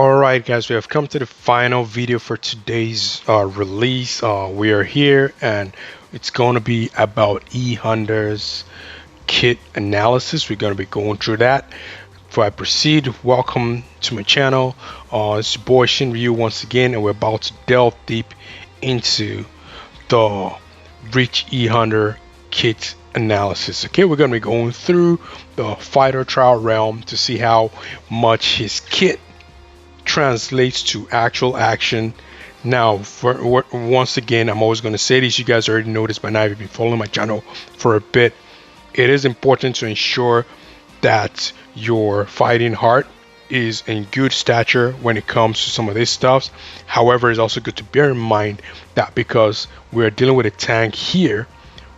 Alright guys, we have come to the final video for today's release. We are here and it's going to be about E-Hunter's kit analysis. We're going to be going through that. Before I proceed, welcome to my channel. It's your boy Shinryu once again, and we're about to delve deep into the Rich E-Hunter kit analysis. Okay, we're going to be going through the fighter trial realm to see how much his kit translates to actual action. Now, once again, I'm always going to say this. You guys already know this by now if you've been following my channel for a bit. It is important to ensure that your fighting heart is in good stature when it comes to some of this stuff. However, it's also good to bear in mind that because we're dealing with a tank here,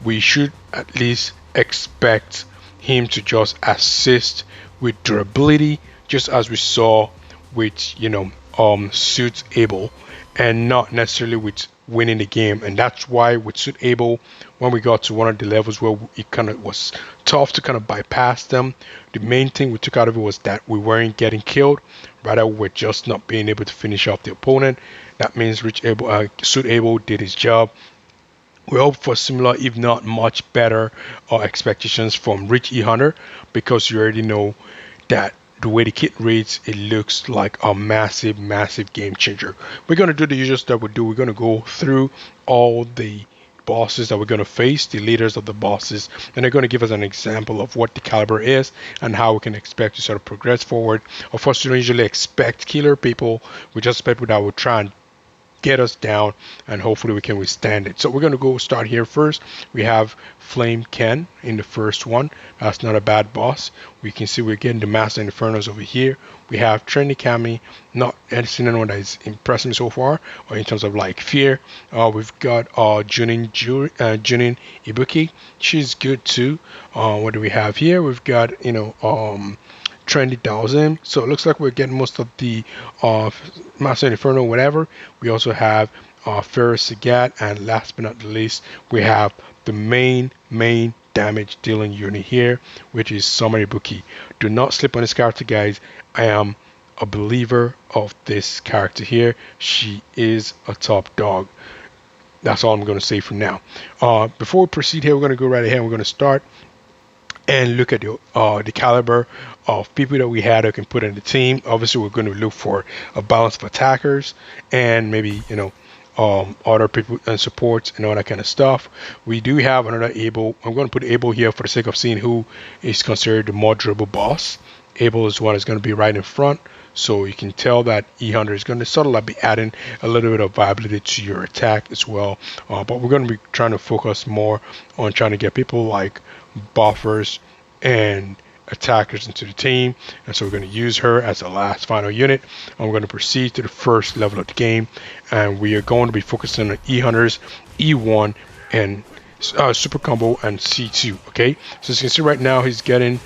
we should at least expect him to just assist with durability, just as we saw with Suit Able, and not necessarily with winning the game. And that's why with Suit Able, when we got to one of the levels where it kind of was tough to kind of bypass them, the main thing we took out of it was that we weren't getting killed, rather we're just not being able to finish off the opponent. That means Suit Able did his job. We hope for similar, if not much better, expectations from Rich E-Hunter, because you already know that the way the kit reads, it looks like a massive game changer. We're going to do the usual stuff we do. We're going to go through all the bosses that we're going to face, the leaders of the bosses, and they're going to give us an example of what the caliber is and how we can expect to sort of progress forward. Of course, we don't usually expect killer people. We just expect people that will try and get us down, and hopefully we can withstand it. So we're going to go start here first. We have Flame Ken in the first one. That's not a bad boss. We can see we're getting the Master Infernos over here. We have Trendy Kami, not anyone that is impressing me so far, or in terms of like fear. We've got Junin Ibuki. She's good too. What do we have here? We've got Trendy Dawson. So it looks like we're getting most of the Master Inferno, whatever. We also have Ferris Sagat, and last but not the least, we have the main damage dealing unit here, which is Summer Ibuki. Do not sleep on this character, guys. I am a believer of this character here. She is a top dog. That's all I'm going to say for now. Before we proceed here, we're going to go right ahead. We're going to start and look at the caliber of people that we had who can put in the team. Obviously, we're going to look for a balance of attackers and maybe other people and supports and all that kind of stuff. We do have another Able. I'm going to put Able here for the sake of seeing who is considered the more durable boss. Able is one that's going to be right in front, so you can tell that E-Hunter is going to sort of like be adding a little bit of viability to your attack as well. But we're going to be trying to focus more on trying to get people like buffers and attackers into the team, and so we're going to use her as the last final unit, and we're going to proceed to the first level of the game, and we are going to be focusing on E-Hunters, E1 and super combo and C2. Okay, so as you can see right now, he's getting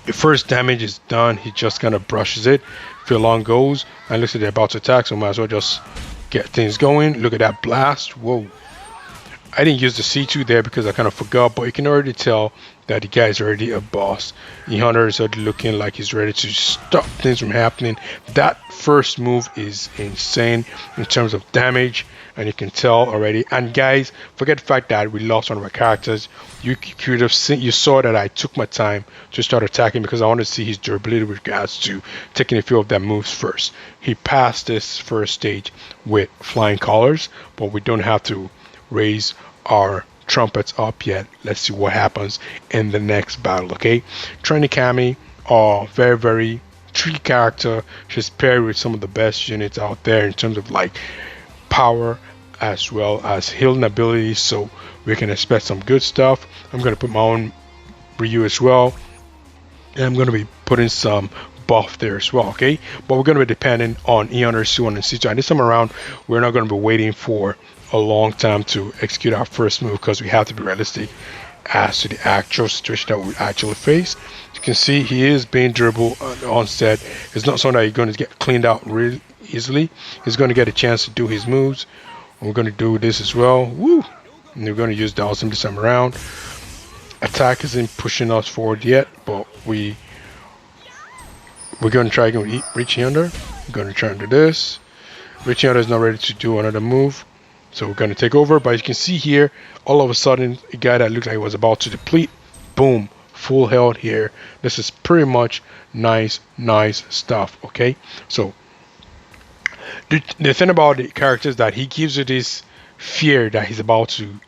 the first damage is done. He just kind of brushes it. Feel long goes and looks like they're about to attack, so might as well just get things going. Look at that blast. Whoa, I didn't use the C2 there because I kind of forgot, but you can already tell that the guy is already a boss. E-Hunter is already looking like he's ready to stop things from happening. That first move is insane in terms of damage, and you can tell already. And guys, forget the fact that we lost one of our characters. You could have seen, you saw that I took my time to start attacking because I wanted to see his durability with regards to taking a few of that moves first. He passed this first stage with flying colors, but we don't have to raise our trumpets up yet. Let's see what happens in the next battle. Okay, Trendy Kami, very tricky character. She's paired with some of the best units out there in terms of like power as well as healing abilities, so we can expect some good stuff. I'm going to put my own Ryu as well, and I'm going to be putting some buff there as well. Okay, but we're going to be dependent on E-Hunter, C1 and C2, and this time around we're not going to be waiting for a long time to execute our first move because we have to be realistic as to the actual situation that we actually face. You can see he is being durable on the onset. It's not something that you're going to get cleaned out really easily. He's going to get a chance to do his moves. We're going to do this as well. Woo! And we're going to use Dawson this time around. Attack isn't pushing us forward yet, but we We're going to try again with Reaching Under. We're going to try and do this. Reaching Under is not ready to do another move. So we're going to take over. But you can see here, all of a sudden, a guy that looked like he was about to deplete, boom, full health here. This is pretty much nice stuff, okay? So the thing about the character is that he gives you this fear that he's about to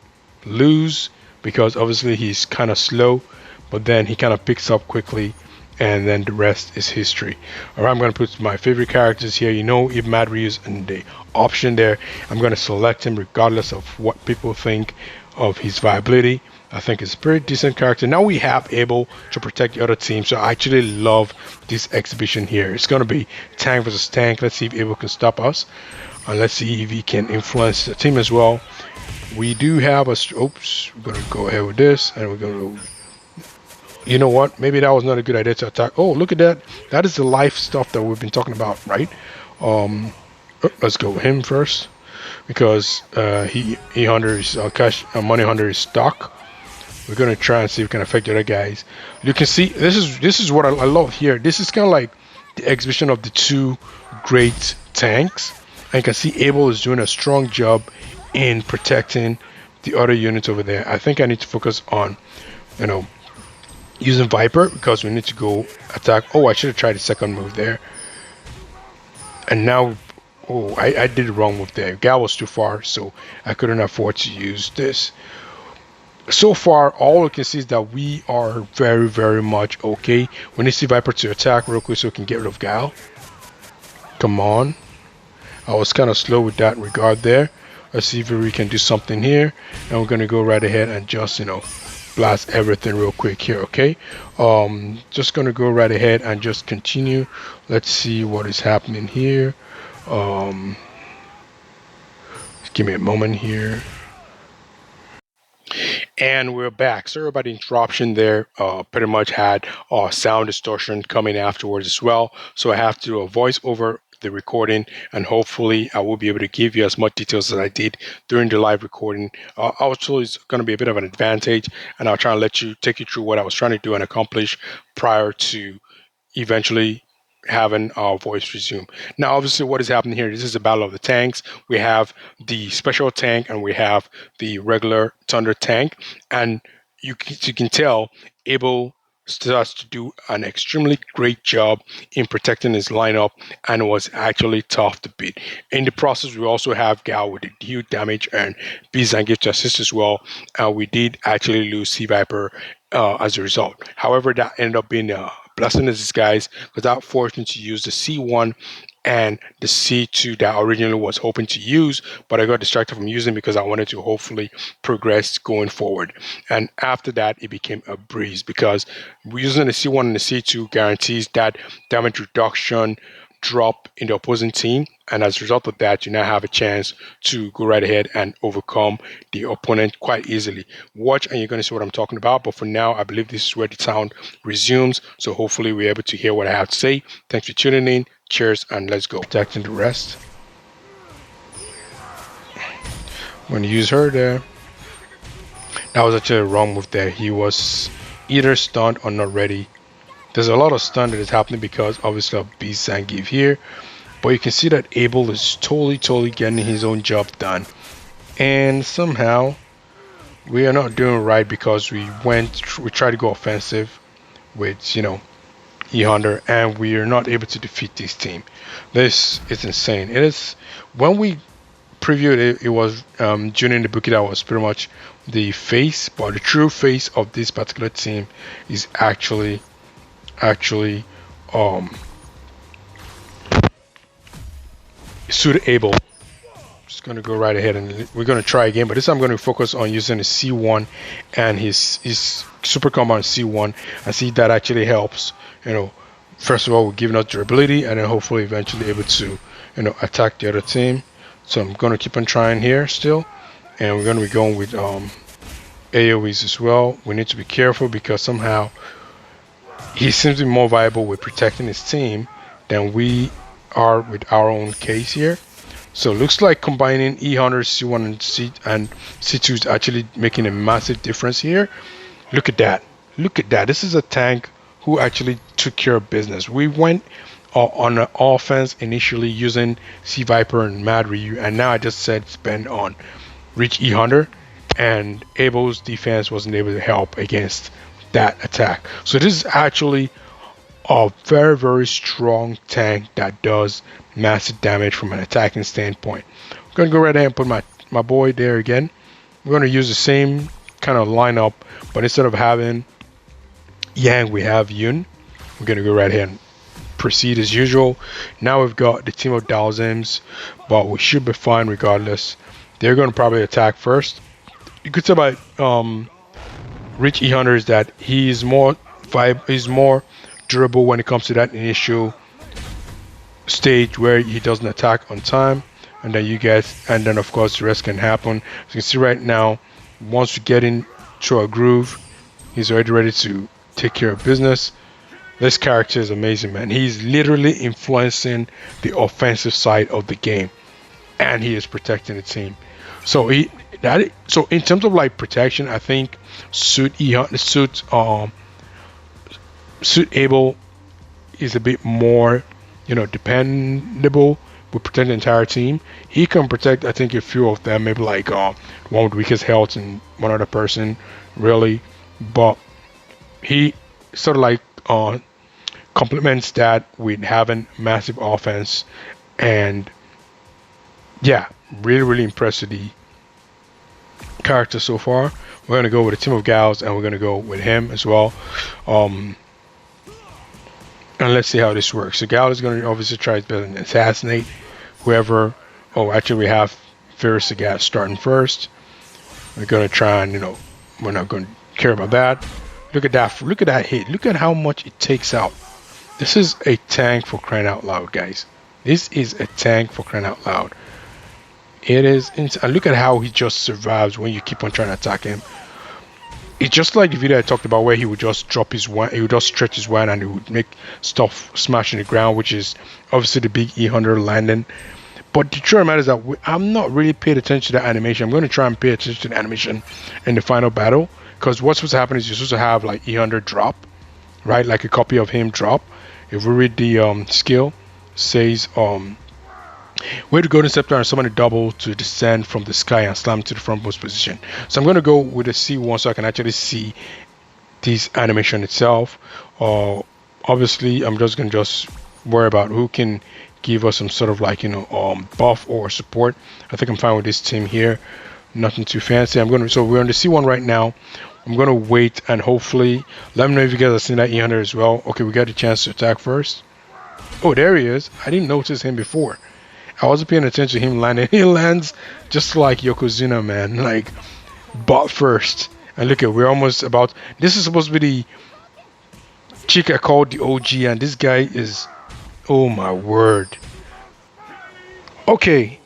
lose because obviously he's kind of slow, but then he kind of picks up quickly, and then the rest is history. All right, I'm going to put my favorite characters here. You know, if Mad Ryu is in the option there, I'm going to select him regardless of what people think of his viability. I think it's a pretty decent character. Now we have able to protect the other team, so I actually love this exhibition here. It's going to be tank versus tank. Let's see if Abel can stop us, and let's see if he can influence the team as well. We do have a oops, we're going to go ahead with this, and we're going to, you know what, maybe that was not a good idea to attack. Oh, look at that. That is the life stuff that we've been talking about, right? Let's go with him first, because he hunter is money hunter is stock. We're gonna try and see if we can affect the other guys. You can see this is what I love here. This is kind of like the exhibition of the two great tanks. And you can see Abel is doing a strong job in protecting the other units over there. I think I need to focus on, you know, using Viper, because we need to go attack. Oh, I should have tried the second move there. And now, oh, I did the wrong move there. Gal was too far, so I couldn't afford to use this. So far, all we can see is that we are very much okay. We need to see Viper to attack real quick so we can get rid of Gal. Come on. I was kind of slow with that regard there. Let's see if we can do something here. And we're going to go right ahead and just, you know, blast everything real quick here, okay? Just going to go right ahead and just continue. Let's see what is happening here. Give me a moment here. And we're back. Sorry about the interruption there. Pretty much had sound distortion coming afterwards as well. So I have to do a voice over the recording, and hopefully I will be able to give you as much details as I did during the live recording. I was told it's going to be a bit of an advantage, and I'll try and take you through what I was trying to do and accomplish prior to eventually having our voice resume. Now, obviously, what is happening here, this is a battle of the tanks. We have the special tank and we have the regular Thunder tank, and you can tell Abel starts to do an extremely great job in protecting his lineup, and it was actually tough to beat. In the process, we also have Gal with the huge damage and B-Zangief to assist as well, and we did actually lose Sea Viper as a result. However, that ended up being a blessing in disguise, because that forced me to use the C1 and the C2 that I originally was hoping to use, but I got distracted from using because I wanted to hopefully progress going forward. And after that, it became a breeze, because using the C1 and the C2 guarantees that damage reduction drop in the opposing team, and as a result of that, you now have a chance to go right ahead and overcome the opponent quite easily. Watch and you're going to see what I'm talking about, but for now I believe this is where the sound resumes, so hopefully we're able to hear what I have to say. Thanks for tuning in. Cheers, and let's go. Protecting the rest. I'm going to use her there. That was actually a wrong move there. He was either stunned or not ready. There's a lot of stun that is happening because obviously of B-Zangief here, but you can see that Abel is totally getting his own job done, and somehow we are not doing right because we tried to go offensive with, you know, E-Hunter, and we are not able to defeat this team. This is insane. It is, when we previewed it, it was Junin Ibuki that was pretty much the face, but the true face of this particular team is actually suitable. Just gonna go right ahead and we're gonna try again, but this time I'm gonna focus on using the C1 and his super combo on C1, and see if that actually helps. You know, first of all, we're giving us durability, and then hopefully eventually able to, you know, attack the other team. So I'm gonna keep on trying here still, and we're gonna be going with AoEs as well. We need to be careful because somehow he seems to be more viable with protecting his team than we are with our own case here. So it looks like combining E-Hunter, C1 and C2 is actually making a massive difference here. Look at that. Look at that. This is a tank who actually took care of business. We went on the offense initially using Sea Viper and Mad Ryu, and now I just said spend on Rich E Hunter, and Abel's defense wasn't able to help against that attack. So this is actually a very very strong tank that does massive damage from an attacking standpoint. I'm gonna go right ahead and put my boy there again. We're gonna use the same kind of lineup, but instead of having Yang, we have Yun. We're gonna go right ahead and proceed as usual. Now we've got the team of Dalzims, but we should be fine regardless. They're gonna probably attack first. You could say about Rich E Hunter is that he's more durable when it comes to that initial stage where he doesn't attack on time, and then you guys, and then of course the rest can happen. As you can see right now, once we get into a groove, he's already ready to take care of business. This character is amazing, man. He's literally influencing the offensive side of the game, and he is protecting the team. So so in terms of like protection, I think suit Abel is a bit more, dependable with protecting the entire team. He can protect, I think, a few of them, maybe like one with weakest health and one other person, really. But he sort of like complements that with having massive offense, and yeah, really really impressed with the character so far. We're gonna go with a team of gals, and we're gonna go with him as well. And let's see how this works. So Gal is going to obviously try to assassinate whoever. Oh, actually we have Ferris the Gas starting first. We're going to try and, we're not going to care about that. Look at that. Look at that hit. Look at how much it takes out. This is a tank for crying out loud, guys. This is a tank for crying out loud. It is. And look at how he just survives when you keep on trying to attack him. It's just like the video I talked about where he would just drop his one, he would just stretch his one, and he would make stuff smash in the ground, which is obviously the big E100 landing. But the truth matter is that I'm not really paying attention to the animation. I'm going to try and pay attention to the animation in the final battle, because what's supposed to happen is you're supposed to have like E100 drop, right? Like a copy of him drop. If we read the skill, says way to go to Scepter and summon a double to descend from the sky and slam to the frontmost position. So I'm going to go with a C1 so I can actually see this animation itself. Obviously, I'm just going to worry about who can give us some sort of like, buff or support. I think I'm fine with this team here. Nothing too fancy. So we're on the C1 right now. I'm going to wait and hopefully, let me know if you guys have seen that E100 as well. Okay, we got a chance to attack first. Oh, there he is. I didn't notice him before. I wasn't paying attention to him landing. He lands just like Yokozuna, man. Like, butt first. And look at, we're almost about. This is supposed to be the chick I called the OG, and this guy is. Oh my word. Okay.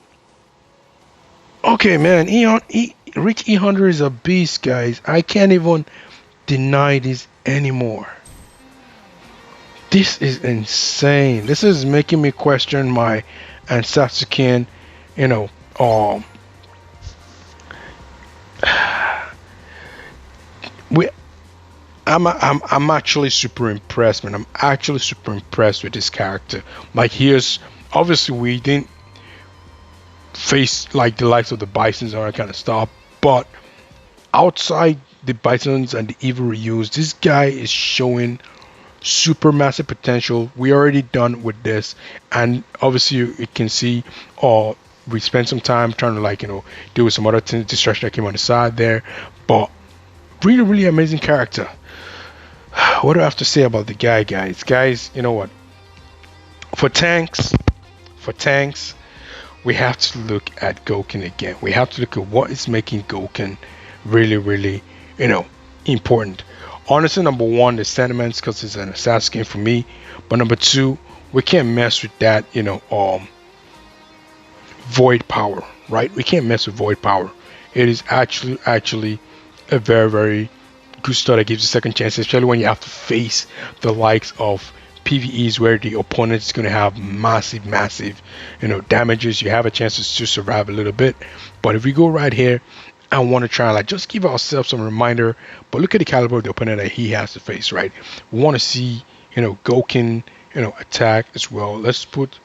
Okay, man. Rich E100 is a beast, guys. I can't even deny this anymore. This is insane. This is making me question my and Satsukin, I'm actually super impressed, man. I'm actually super impressed with this character. Like, here's obviously we didn't face like the likes of the Bisons and all that kind of stuff, but outside the Bisons and the evil reuse, this guy is showing super massive potential. We already done with this, and obviously you can see we spent some time trying to like deal with some other distraction that came on the side there, but really really amazing character. What do I have to say about the guy, guys? You know what, for tanks we have to look at Gouken again. We have to look at what is making Gouken really really important. Honestly, number one, the sentiments, because it's an assassin game for me. But number two, we can't mess with that, void power, right? We can't mess with void power. It is actually a very, very good start that gives you second chance, especially when you have to face the likes of PvEs where the opponent is going to have massive, damages. You have a chance to survive a little bit. But if we go right here, I want to try and like just give ourselves some reminder, but look at the caliber of the opponent that he has to face, right? We want to see, Goken, attack as well. Let's put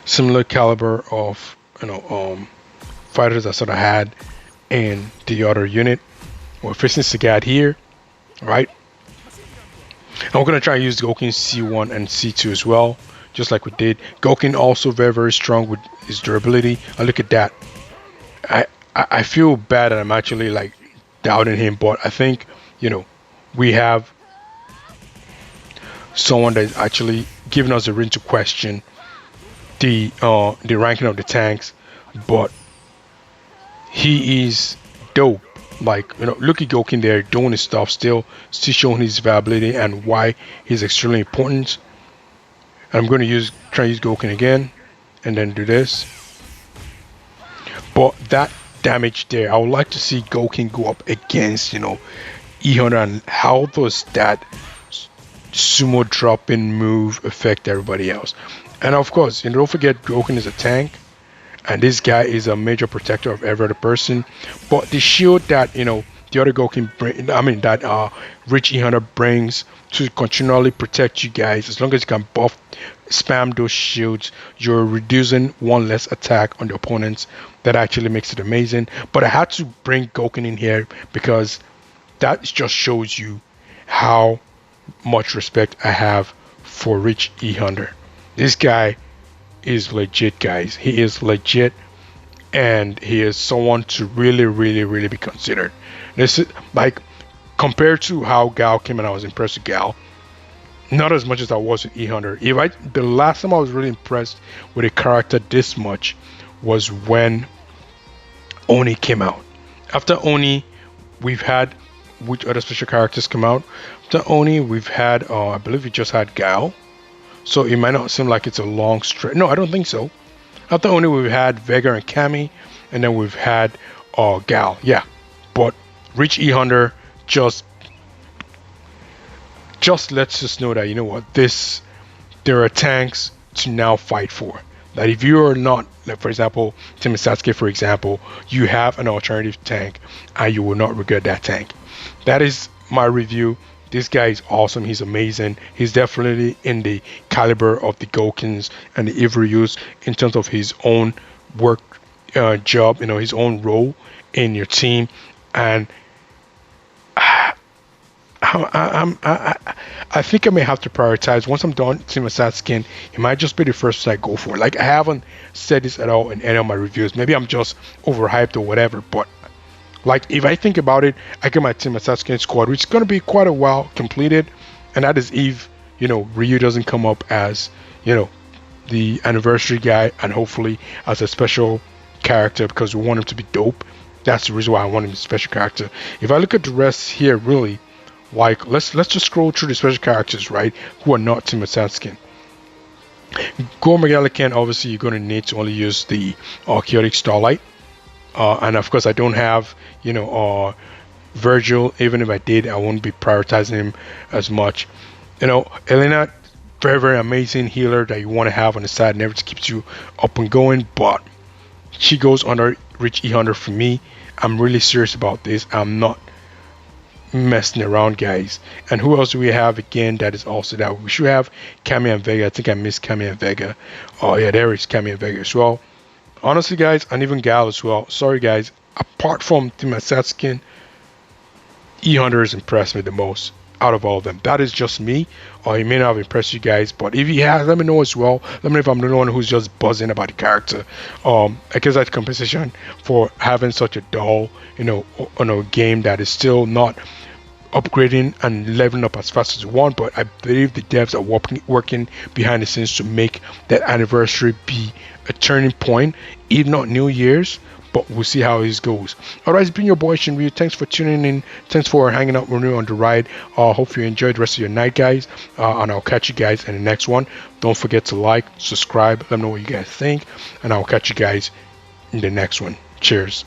similar caliber of fighters I sort of had in the other unit. We're facing Sagat here, right? And we're gonna try and use Goken C1 and C2 as well, just like we did. Goken also very strong with his durability. And look at that. I feel bad that I'm actually like doubting him, but I think we have someone that's actually giving us a reason to question the ranking of the tanks, but he is dope. Like look at Gokin there doing his stuff, still showing his viability and why he's extremely important. And I'm going to try to use Gokin again, and then do this. But that damage there, I would like to see Gokin go up against E100 and how does that sumo dropping move affect everybody else. And of course, don't forget Gokin is a tank, and this guy is a major protector of every other person. But the shield that the other Gokin bring, that Rich E100 brings to continually protect you guys, as long as you can spam those shields, you're reducing one less attack on the opponents. That actually makes it amazing. But I had to bring Gokin in here because that just shows you how much respect I have for Rich E100. This guy is legit, guys. He is legit, and he is someone to really be considered. This is like, compared to how Gal came, and I was impressed with Gal, not as much as I was with E100. The last time I was really impressed with a character this much was when Oni came out. After Oni, we've had which other special characters come out? After Oni, we've had I believe we just had Gal. So it might not seem like it's a long stretch. No, I don't think so. After Oni, we've had Vega and Cammy, and then we've had Gal. Yeah, but Rich E100 just lets us know that there are tanks to now fight for. That if you are not, like for example, Team Sasuke, for example, you have an alternative tank, and you will not regret that tank. That is my review. This guy is awesome. He's amazing. He's definitely in the caliber of the Gokins and the Ivoriyus in terms of his own work job, his own role in your team. And I think I may have to prioritize. Once I'm done Team Skin, it might just be the first I go for. Like, I haven't said this at all in any of my reviews. Maybe I'm just overhyped or whatever, but like, if I think about it, I get my Team Skin squad, which is going to be quite a while completed, and that is if Ryu doesn't come up as the anniversary guy, and hopefully as a special character, because we want him to be dope. That's the reason why I want him as a special character. If I look at the rest here, really, like, let's just scroll through the special characters, right, who are not Team Skin. Go Megalican, obviously you're going to need to only use the Chaotic Starlight. And of course I don't have Virgil. Even if I did, I won't be prioritizing him as much. Elena, very amazing healer that you want to have on the side, never just keeps you up and going, but she goes under Rich E100 for me. I'm really serious about this. I'm not messing around, guys. And who else do we have again that is also that? We should have Cammy and Vega. I think I missed Cammy and Vega. Oh yeah, there is Cammy and Vega as well. Honestly, guys, and even Gal as well. Sorry, guys. Apart from Team Skin, E100 has impressed me the most out of all of them. That is just me. Or he may not have impressed you guys, but if he has, let me know as well. Let me know if I'm the one who's just buzzing about the character. I guess that's compensation for having such a dull, game that is still not upgrading and leveling up as fast as we want. But I believe the devs are working behind the scenes to make that anniversary be a turning point, if not New Year's, but we'll see how this goes. Alright, it's been your boy Shinryu. Thanks for tuning in. Thanks for hanging out with me on the ride. Hope you enjoyed the rest of your night, guys. And I'll catch you guys in the next one. Don't forget to like, subscribe, let me know what you guys think, and I'll catch you guys in the next one. Cheers.